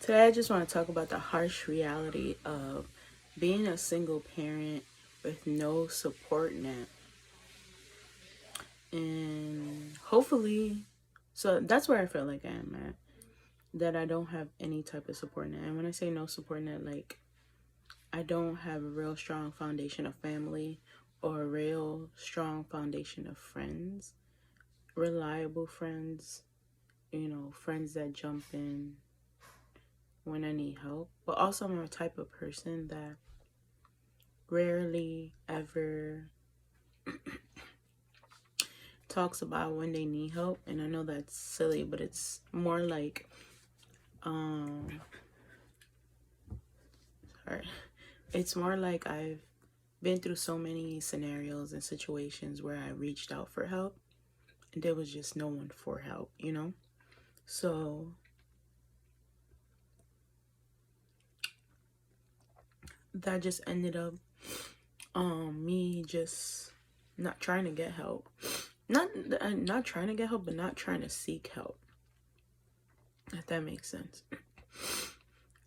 Today, I just want to talk about the harsh reality of being a single parent with no support net. And hopefully, so that's where I feel like I am at, that I don't have any type of support net. And when I say no support net, like I don't have a real strong foundation of family or a real strong foundation of friends, reliable friends, friends that jump in when I need help. But also, I'm a type of person that rarely ever talks about when they need help. And I know that's silly, but it's more like um sorry, it's more like I've been through so many scenarios and situations where I reached out for help and there was just no one for help. So that just ended up me just not trying to get help. Not trying to get help, but not trying to seek help, if that makes sense.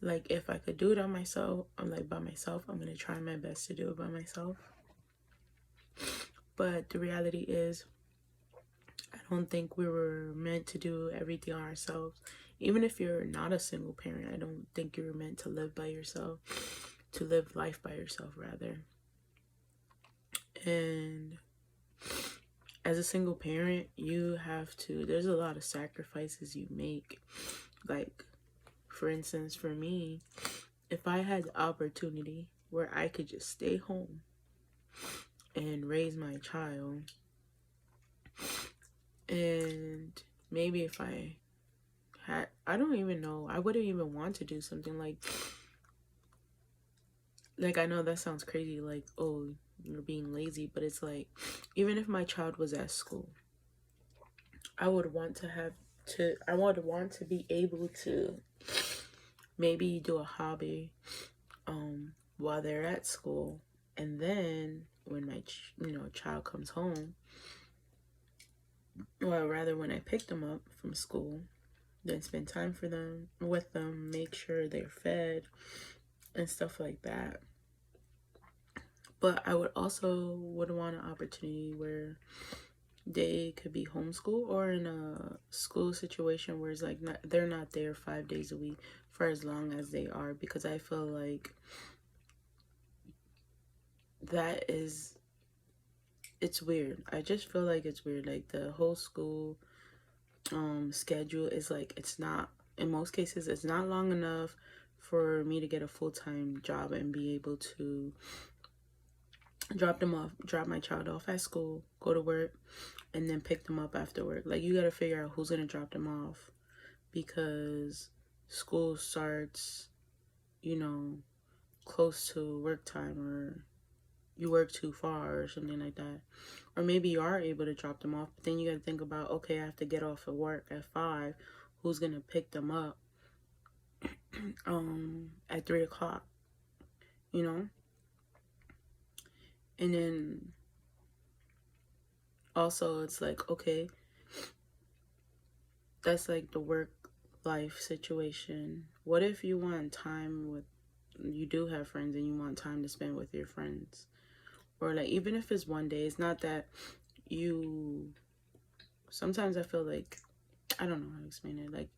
Like, if I could do it on myself, I'm like, by myself, I'm gonna try my best to do it by myself. But the reality is, I don't think we were meant to do everything ourselves. Even if you're not a single parent, I don't think you were meant to live by yourself, to live life by yourself, rather. And as a single parent, there's a lot of sacrifices you make. Like, for instance, for me, if I had the opportunity where I could just stay home and raise my child, and maybe if I don't even know, I wouldn't even want to do something like I know that sounds crazy, like, oh, you're being lazy, but it's like, even if my child was at school, I would want to be able to maybe do a hobby while they're at school, and then when my child comes home, well, rather when I pick them up from school, then spend time with them, make sure they're fed and stuff like that. But I would want an opportunity where they could be homeschooled or in a school situation where it's like they're not there 5 days a week for as long as they are, because I feel like it's weird. I just feel like it's weird. Like, the whole school schedule is like, it's not, in most cases, it's not long enough for me to get a full-time job and be able to drop my child off at school, go to work, and then pick them up after work. Like, you got to figure out who's going to drop them off, because school starts, close to work time, or you work too far or something like that. Or maybe you are able to drop them off, but then you got to think about, okay, I have to get off of work at 5. Who's going to pick them up at 3 o'clock, you know? And then also, it's like, okay, that's like the work life situation. What if you do have friends and you want time to spend with your friends? Or like, even if it's one day, it's not that sometimes I feel like, I don't know how to explain it. Like,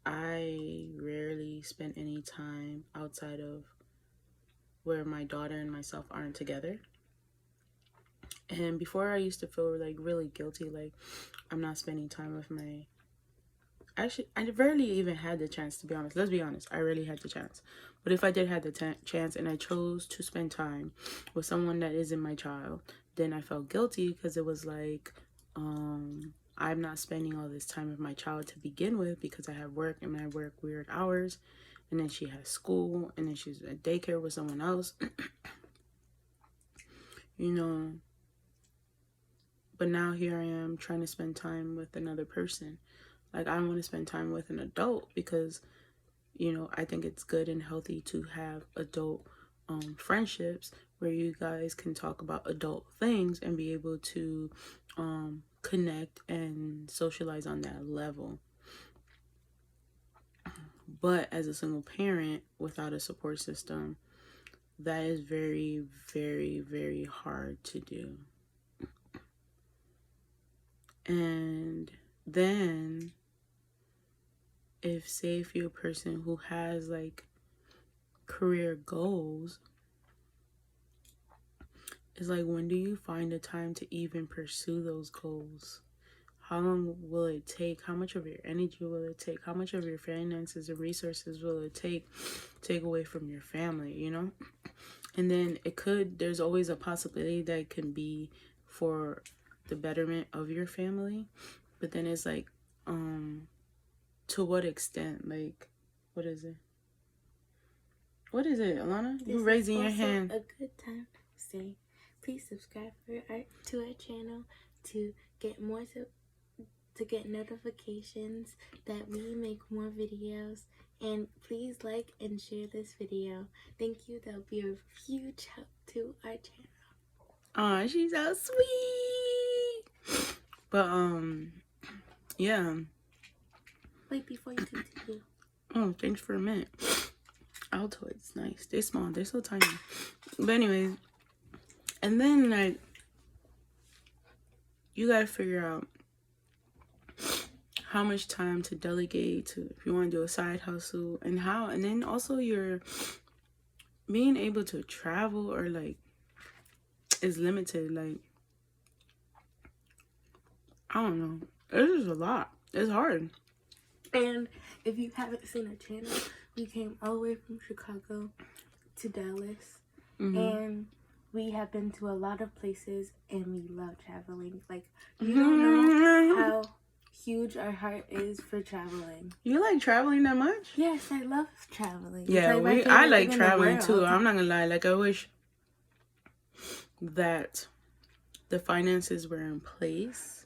I rarely spend any time outside of where my daughter and myself aren't together. And before, I used to feel like really guilty, like I'm not spending time with my... Actually, I rarely even had the chance, to be honest. Let's be honest, I rarely had the chance. But if I did have the chance and I chose to spend time with someone that isn't my child, then I felt guilty, because it was like, I'm not spending all this time with my child to begin with, because I have work and I work weird hours, and then she has school, and then she's at daycare with someone else. you know but now here I am trying to spend time with another person. Like, I want to spend time with an adult, because I think it's good and healthy to have adult friendships where you guys can talk about adult things and be able to connect and socialize on that level. But as a single parent without a support system, that is very, very, very hard to do. And then if you're a person who has like career goals, it's like, when do you find the time to even pursue those goals? How long will it take? How much of your energy will it take? How much of your finances and resources will it take away from your family, you know? And then there's always a possibility that it can be for the betterment of your family. But then it's like, to what extent? Like, what is it? What is it, Alana? You raising your hand. A good time to say, please subscribe to our channel to get to get notifications that we make more videos. And please like and share this video. Thank you. That'll be a huge help to our channel. Oh, she's so sweet. But yeah. Wait, before you continue. Oh, thanks for a minute. Altoids, nice. They're small. They're so tiny. But anyways, and then like, you gotta figure out how much time to delegate to, if you want to do a side hustle, and how, and then also you're being able to travel or like is limited. Like, I don't know. It is a lot. It's hard. And if you haven't seen our channel, we came all the way from Chicago to Dallas. And we have been to a lot of places, and we love traveling. Like, you don't know how huge our heart is for traveling. You like traveling that much? Yes, I love traveling. Yeah, I like traveling too. I'm not gonna lie. Like, I wish that the finances were in place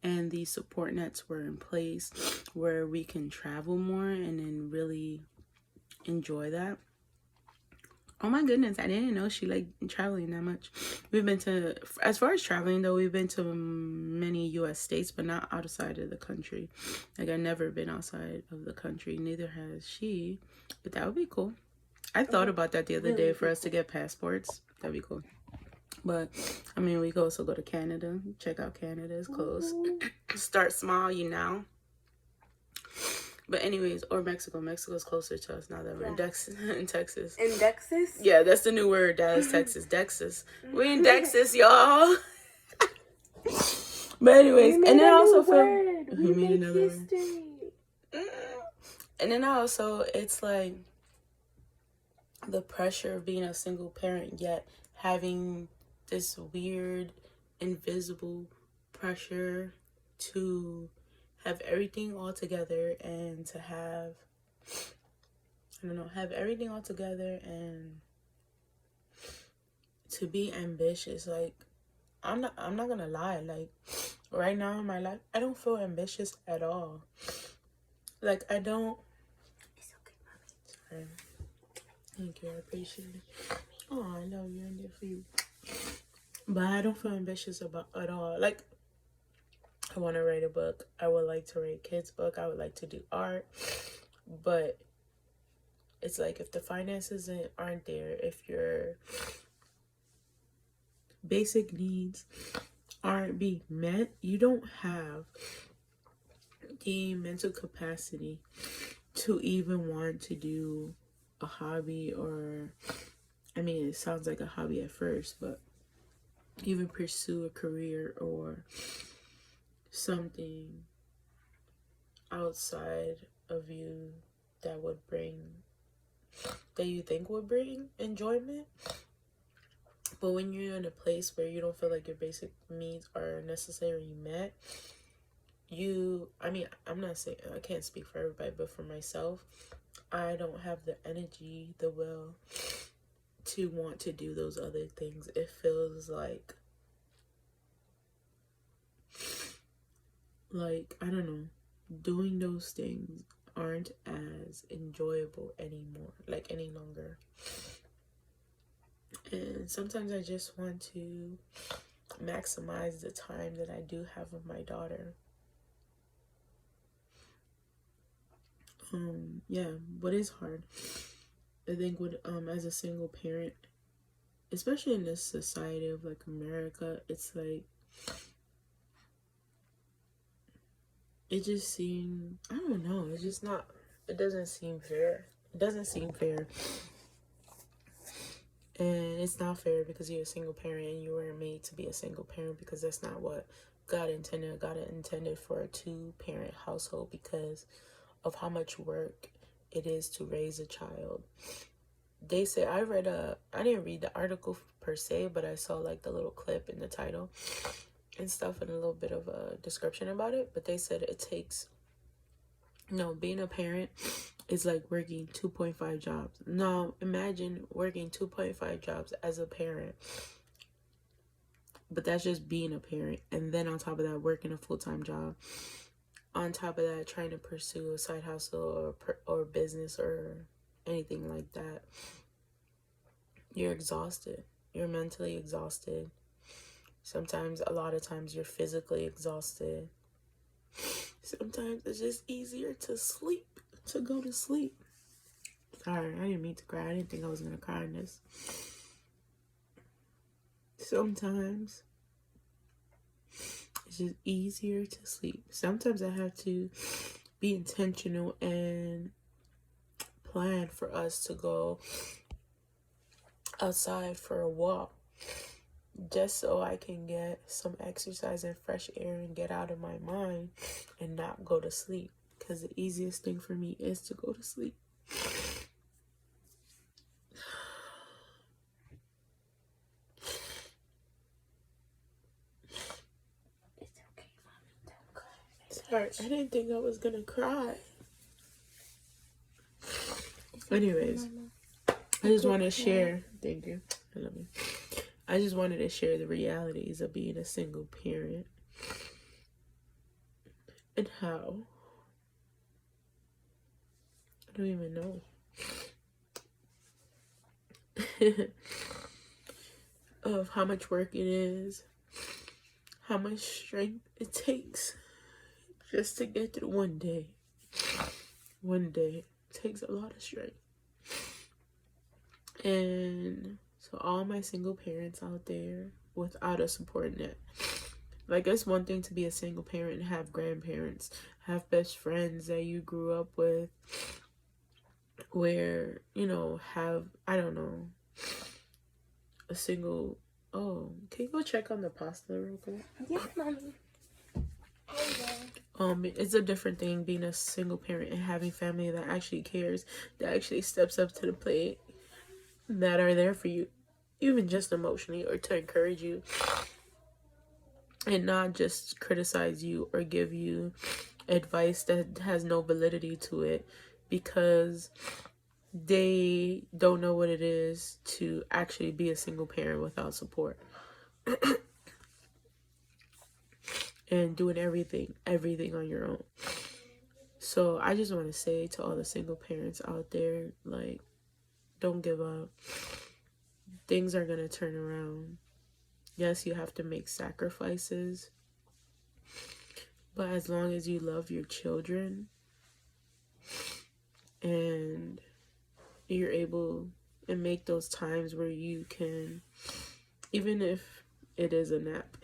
and the support nets were in place where we can travel more and then really enjoy that. Oh my goodness, I didn't know she liked traveling that much. We've been to, as far as traveling though, we've been to many U.S. states, but not outside of the country. Like, I've never been outside of the country. Neither has she. But that would be cool. I thought about that the other day for us to get passports. That'd be cool. But, I mean, we could also go to Canada. Check out Canada. It's close. Start small, you know. But anyways, or Mexico. Mexico's closer to us now that we're in Texas. In Texas? Yeah, that's the new word. Dallas, Texas. Texas. We in Texas, y'all. But anyways, and then I also feel we made another history. And then I also, it's like the pressure of being a single parent, yet having this weird, invisible pressure to have everything all together and to have, I don't know, have everything all together and to be ambitious. Like, I'm not gonna lie, like, right now in my life, I don't feel ambitious at all. Like, I don't. It's okay, Mommy. Sorry. Thank you, I appreciate it. Oh, I love you, and there for you. But I don't feel ambitious at all. Like, I want to write a book. I would like to write a kid's book. I would like to do art. But it's like, if the finances aren't there, if your basic needs aren't being met, you don't have the mental capacity to even want to do a hobby, or, I mean, it sounds like a hobby at first, but even pursue a career or something outside of you that you think would bring enjoyment. But when you're in a place where you don't feel like your basic needs are necessarily met, I mean, I'm not saying, I can't speak for everybody, but for myself, I don't have the energy, the will to want to do those other things. It feels like, I don't know, doing those things aren't as enjoyable anymore, like, any longer. And sometimes I just want to maximize the time that I do have with my daughter. Yeah, what is hard, I think, with as a single parent, especially in this society of like America, it's like it just seems, I don't know, it's just not, it doesn't seem fair. It doesn't seem fair. And it's not fair because you're a single parent and you weren't made to be a single parent, because that's not what God intended. God intended for a 2-parent household because of how much work it is to raise a child. They say, I didn't read the article per se, but I saw like the little clip in the title and stuff and a little bit of a description about it. But they said it takes, no, being a parent is like working 2.5 jobs. Now, imagine working 2.5 jobs as a parent. But that's just being a parent. And then on top of that, working a full-time job. On top of that, trying to pursue a side hustle or business or anything like that. You're exhausted. You're mentally exhausted. Sometimes, a lot of times, you're physically exhausted. Sometimes it's just easier to sleep, to go to sleep. Sorry, I didn't mean to cry. I didn't think I was going to cry in this. Sometimes it's just easier to sleep. Sometimes I have to be intentional and plan for us to go outside for a walk, just so I can get some exercise and fresh air and get out of my mind and not go to sleep. Because the easiest thing for me is to go to sleep. It's okay, Mommy. Don't cry. Sorry, I didn't think I was gonna cry. Anyways, I just want to share. Thank you. I love you. I just wanted to share the realities of being a single parent and how, I don't even know. Of how much work it is, how much strength it takes just to get through one day. One day takes a lot of strength. And so all my single parents out there without a support net, like, it's one thing to be a single parent and have grandparents, have best friends that you grew up with, where, you know, have, I don't know, a single, oh, can you go check on the pasta real quick? Yes, Mommy. It's a different thing being a single parent and having family that actually cares, that actually steps up to the plate, that are there for you, even just emotionally, or to encourage you, and not just criticize you or give you advice that has no validity to it, because they don't know what it is to actually be a single parent without support. And doing everything on your own. So I just want to say to all the single parents out there, like, don't give up. Things are going to turn around. Yes, you have to make sacrifices. But as long as you love your children and you're able to make those times where you can, even if it is a nap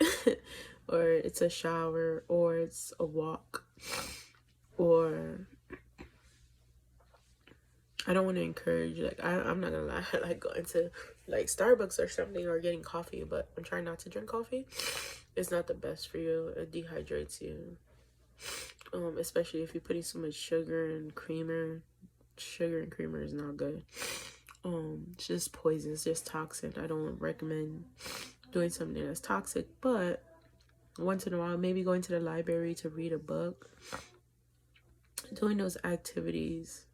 or it's a shower or it's a walk, or I don't want to encourage, like, I'm not gonna lie, like going to like Starbucks or something or getting coffee, but I'm trying not to drink coffee. It's not the best for you. It dehydrates you, especially if you're putting so much sugar and creamer. Sugar and creamer is not good. It's just poison. It's just toxic. I don't recommend doing something that's toxic, but once in a while, maybe going to the library to read a book, doing those activities,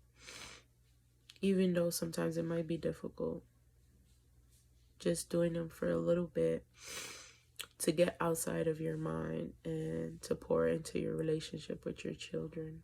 even though sometimes it might be difficult, just doing them for a little bit to get outside of your mind and to pour into your relationship with your children.